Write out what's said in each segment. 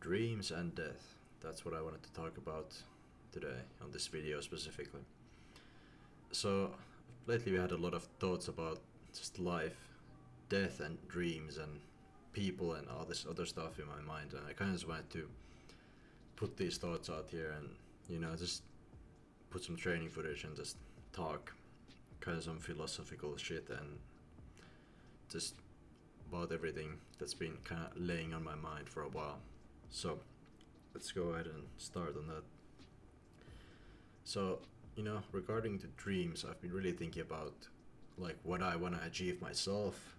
Dreams and death. That's what I wanted to talk about today on this video specifically. So, lately we had a lot of thoughts about just life, death, and dreams, and people, and all this other stuff in my mind, and I kind of just wanted to put these thoughts out here and, just put some training footage and just talk kind of some philosophical shit and just about everything that's been kind of laying on my mind for a while. So let's go ahead and start on that. So, regarding the dreams, I've been really thinking about like what I want to achieve myself,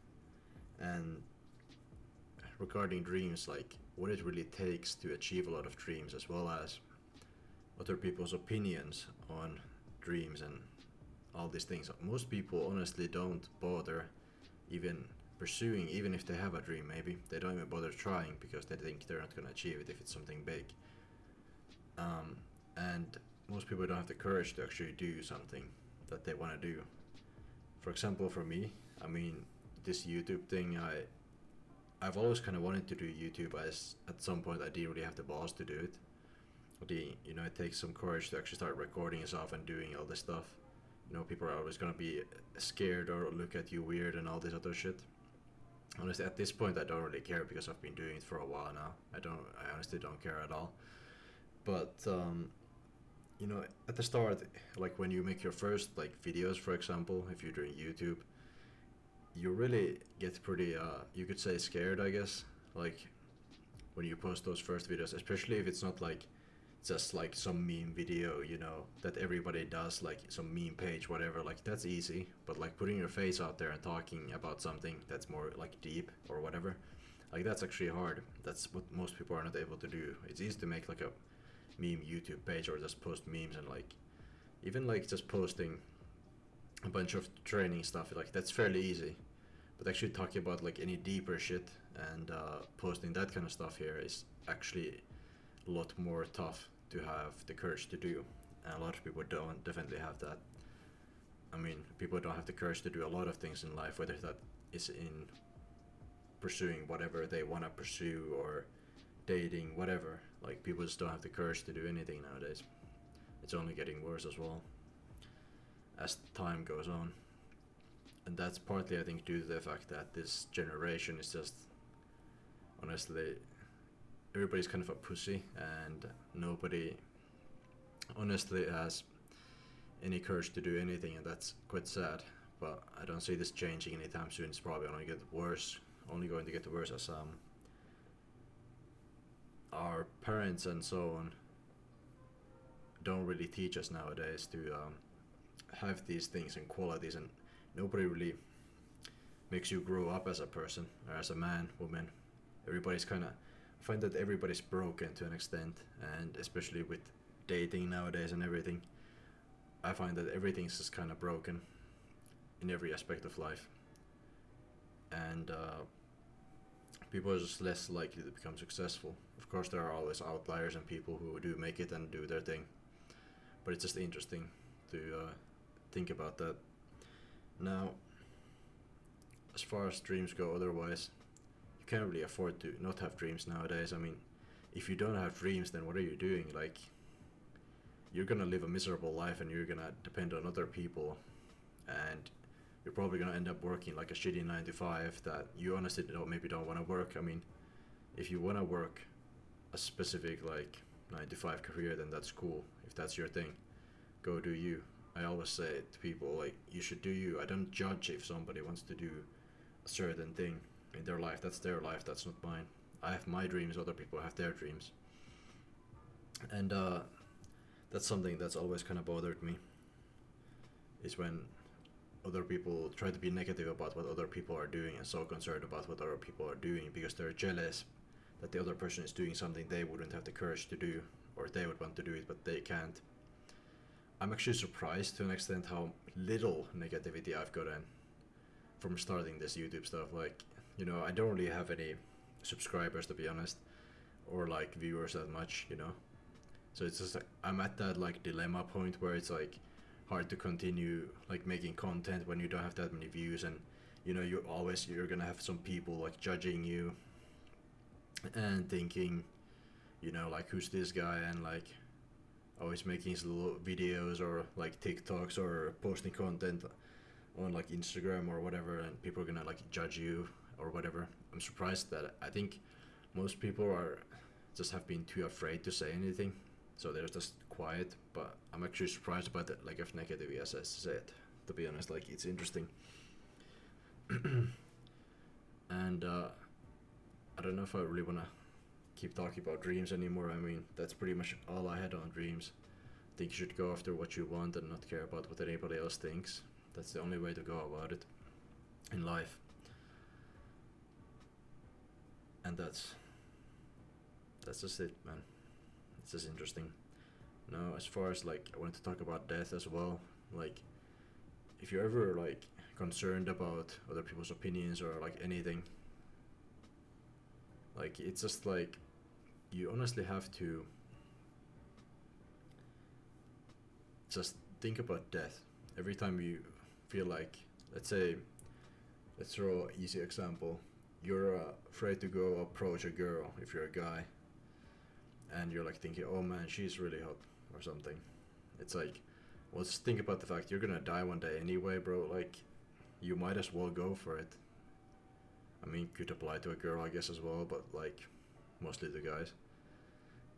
and regarding dreams, like what it really takes to achieve a lot of dreams, as well as other people's opinions on dreams and all these things. Most people honestly don't bother even pursuing, even if they have a dream, maybe they don't even bother trying because they think they're not going to achieve it if it's something big. And most people don't have the courage to actually do something that they want to do. For example, for me, I mean, this YouTube thing, I've always kind of wanted to do YouTube, as at some point I didn't really have the balls to do it. It takes some courage to actually start recording yourself and doing all this stuff. People are always gonna be scared or look at you weird and all this other shit. Honestly, at this point, I don't really care because I've been doing it for a while now. I honestly don't care at all. But at the start, like when you make your first like videos, for example, if you're doing YouTube, you really get pretty, you could say, scared, I guess. Like when you post those first videos, especially if it's not like just like some meme video, that everybody does, like some meme page, whatever, like that's easy. But like putting your face out there and talking about something that's more like deep or whatever, like that's actually hard. That's what most people are not able to do. It's easy to make like a meme YouTube page or just post memes, and like even like just posting a bunch of training stuff, like that's fairly easy. But actually talking about like any deeper shit and posting that kind of stuff here is actually a lot more tough to have the courage to do, and a lot of people don't definitely have that. I mean, people don't have the courage to do a lot of things in life, whether that is in pursuing whatever they want to pursue or dating, whatever. Like people just don't have the courage to do anything nowadays. It's only getting worse as well as time goes on, and that's partly, I think, due to the fact that this generation is just, honestly, everybody's kind of a pussy, and nobody honestly has any courage to do anything, and that's quite sad. But I don't see this changing anytime soon. It's probably only get worse, only going to get worse as our parents and so on don't really teach us nowadays to have these things and qualities, and nobody really makes you grow up as a person or as a man, woman. Everybody's kind of, I find that everybody's broken to an extent, and especially with dating nowadays and everything, I find that everything's just kind of broken in every aspect of life, and people are just less likely to become successful. Of course, there are always outliers and people who do make it and do their thing, but it's just interesting to think about that. Now, as far as dreams go, otherwise, you can't really afford to not have dreams nowadays. I mean, if you don't have dreams, then what are you doing? Like, you're gonna live a miserable life and you're gonna depend on other people, and you're probably gonna end up working like a shitty 9 to 5 that you honestly maybe don't want to work. I mean, if you want to work a specific like 9 to 5 career, then that's cool. If that's your thing, go do you. I always say to people, like, you should do you. I don't judge if somebody wants to do a certain thing in their life. That's their life, that's not mine. I have my dreams, other people have their dreams, and that's something that's always kind of bothered me, is when other people try to be negative about what other people are doing and so concerned about what other people are doing because they're jealous that the other person is doing something they wouldn't have the courage to do, or they would want to do it but they can't. I'm actually surprised to an extent how little negativity I've gotten from starting this YouTube stuff. Like, I don't really have any subscribers, to be honest, or like viewers that much. So it's just like I'm at that like dilemma point where it's like hard to continue like making content when you don't have that many views, and you're gonna have some people like judging you and thinking you know, like who's this guy, and like always making his little videos or like TikToks or posting content on like Instagram or whatever, and people are gonna like judge you or whatever. I'm surprised that I think most people are just have been too afraid to say anything, so they're just quiet. But I'm actually surprised by the lack of negativity, as I said. To be honest, like it's interesting, and I don't know if I really wanna keep talking about dreams anymore. I mean, that's pretty much all I had on dreams. I think you should go after what you want and not care about what anybody else thinks. That's the only way to go about it in life. And that's just it, man. It's just interesting. Now, as far as like, I wanted to talk about death as well. Like, if you're ever like concerned about other people's opinions or like anything, like it's just like you honestly have to just think about death every time you feel like, let's say, let's throw an easy example. You're afraid to go approach a girl if you're a guy, and you're like thinking, oh man, she's really hot or something. It's like, well, just think about the fact you're gonna die one day anyway, bro. Like, you might as well go for it. I mean, could apply to a girl, I guess, as well, but like, mostly the guys.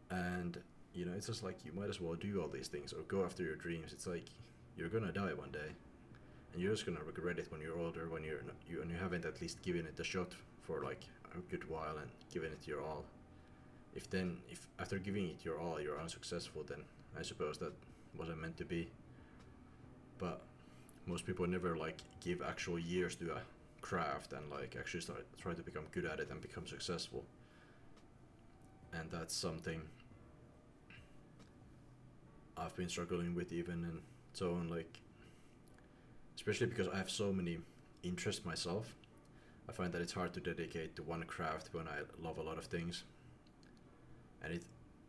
And you know, it's just like you might as well do all these things or go after your dreams. It's like you're gonna die one day, and you're just gonna regret it when you're older, when you haven't at least given it a shot for like a good while and given it your all. If after giving it your all you're unsuccessful, then I suppose that wasn't meant to be. But most people never like give actual years to a craft and like actually try to become good at it and become successful. And that's something I've been struggling with even, and so on, like especially because I have so many interests myself. I find that it's hard to dedicate to one craft when I love a lot of things, and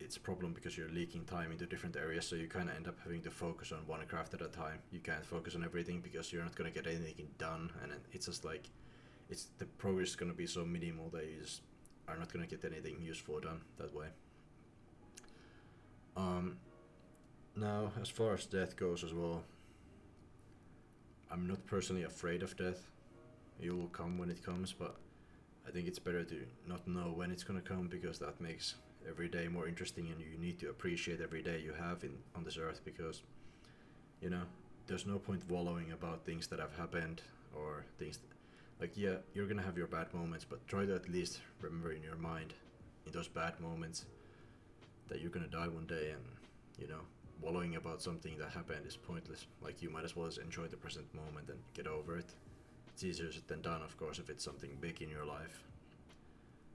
it's a problem because you're leaking time into different areas, so you kind of end up having to focus on one craft at a time. You can't focus on everything because you're not going to get anything done, and it's just like the progress is going to be so minimal that you just are not going to get anything useful done that way. um Now, as far as death goes as well, I'm not personally afraid of death. It will come when it comes, but I think it's better to not know when it's gonna come, because that makes every day more interesting, and you need to appreciate every day you have in on this earth, because you know there's no point wallowing about things that have happened, or things like, yeah, you're gonna have your bad moments, but try to at least remember in your mind in those bad moments that you're gonna die one day, and you know wallowing about something that happened is pointless. Like, you might as well just enjoy the present moment and get over it. It's easier said than done, of course, if it's something big in your life,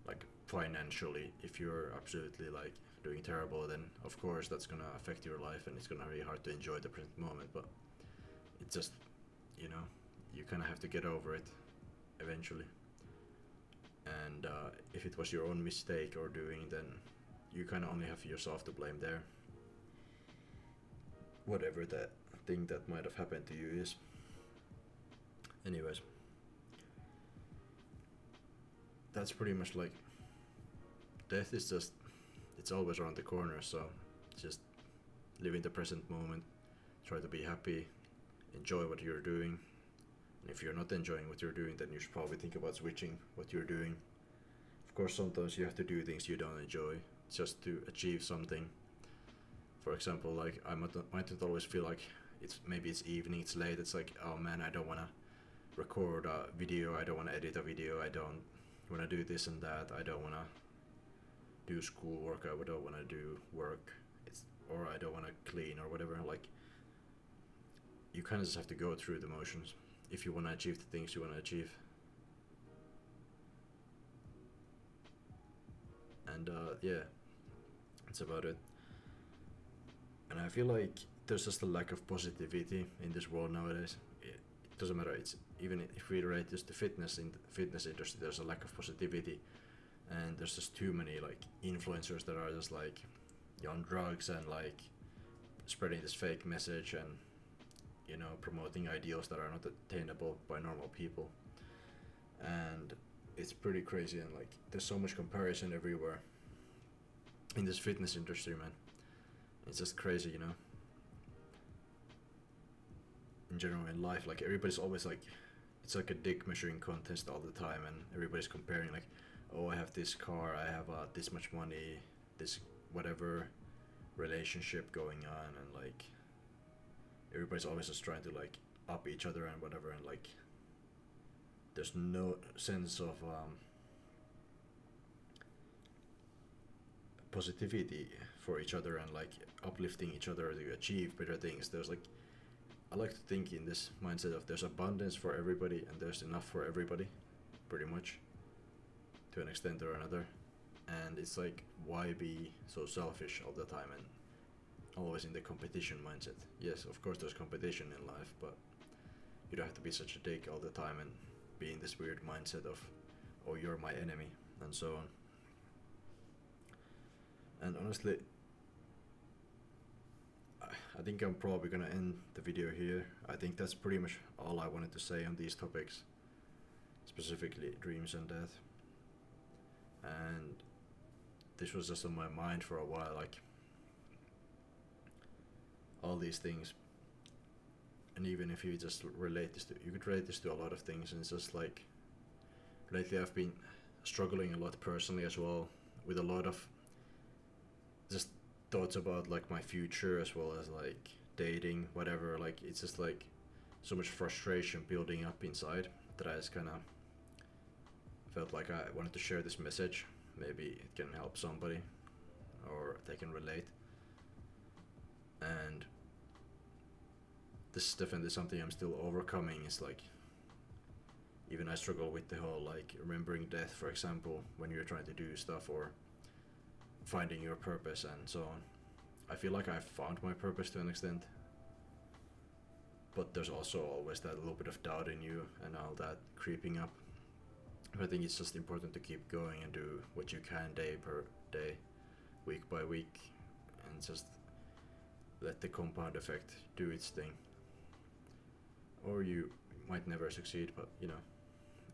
like financially. If you're absolutely like doing terrible, then of course that's gonna affect your life, and it's gonna be hard to enjoy the present moment. But it's just, you know, you kind of have to get over it eventually. And if it was your own mistake or doing, then you kind of only have yourself to blame there. Whatever that thing that might have happened to you is. Anyways, that's pretty much like, death is just, it's always around the corner, so just live in the present moment, try to be happy, enjoy what you're doing. And if you're not enjoying what you're doing, then you should probably think about switching what you're doing. Of course, sometimes you have to do things you don't enjoy just to achieve something. For example, like I might not always feel like it's evening, it's late, it's like, oh man, I don't want to record a video, I don't want to edit a video, I don't want to do this and that, I don't want to do schoolwork, I don't want to do work, or I don't want to clean or whatever. Like, you kind of just have to go through the motions if you want to achieve the things you want to achieve. And yeah, that's about it. And I feel like there's just a lack of positivity in this world nowadays. It doesn't matter. It's even if we relate this to fitness, in the fitness industry, there's a lack of positivity, and there's just too many like influencers that are just like on drugs and like spreading this fake message, and you know, promoting ideals that are not attainable by normal people. And it's pretty crazy, and like there's so much comparison everywhere. in this fitness industry, man. It's just crazy, you know. In general, in life, like everybody's always like, it's like a dick measuring contest all the time, and everybody's comparing like, oh, I have this car, I have this much money, this whatever relationship going on, and like everybody's always just trying to like up each other and whatever, and like there's no sense of positivity for each other and like uplifting each other to achieve better things. There's like, I like to think in this mindset of there's abundance for everybody and there's enough for everybody, pretty much, to an extent or another. And it's like, why be so selfish all the time and always in the competition mindset? Yes, of course there's competition in life, but you don't have to be such a dick all the time and be in this weird mindset of, oh, you're my enemy, and so on. And honestly, I think I'm probably gonna end the video here. I think that's pretty much all I wanted to say on these topics, specifically dreams and death. And this was just on my mind for a while, like all these things. And even if you just relate this to, you could relate this to a lot of things, and it's just like, lately I've been struggling a lot personally as well, with a lot of just thoughts about like my future as well as like dating, whatever. Like it's just like so much frustration building up inside that I just kind of felt like I wanted to share this message. Maybe it can help somebody or they can relate. And this is definitely something I'm still overcoming. It's like, even I struggle with the whole like remembering death, for example, when you're trying to do stuff, or finding your purpose and so on. I feel like I've found my purpose to an extent, but there's also always that little bit of doubt in you and all that creeping up. But I think it's just important to keep going and do what you can day per day, week by week, and just let the compound effect do its thing. Or you might never succeed, but you know,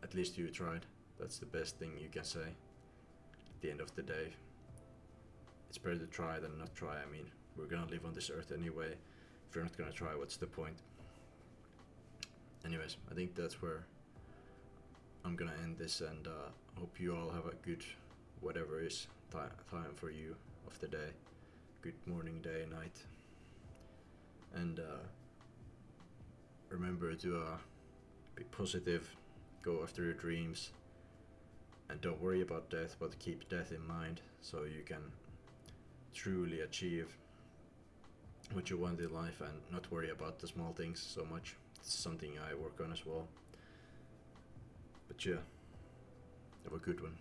at least you tried. That's the best thing you can say at the end of the day. It's better to try than not try. I mean, we're gonna live on this earth anyway. If you're not gonna try, what's the point? Anyways, I think that's where I'm gonna end this, and hope you all have a good whatever is time for you of the day. Good morning, day, night. And remember to be positive, go after your dreams, and don't worry about death, but keep death in mind so you can truly achieve what you want in life and not worry about the small things so much. It's something I work on as well. But yeah, have a good one.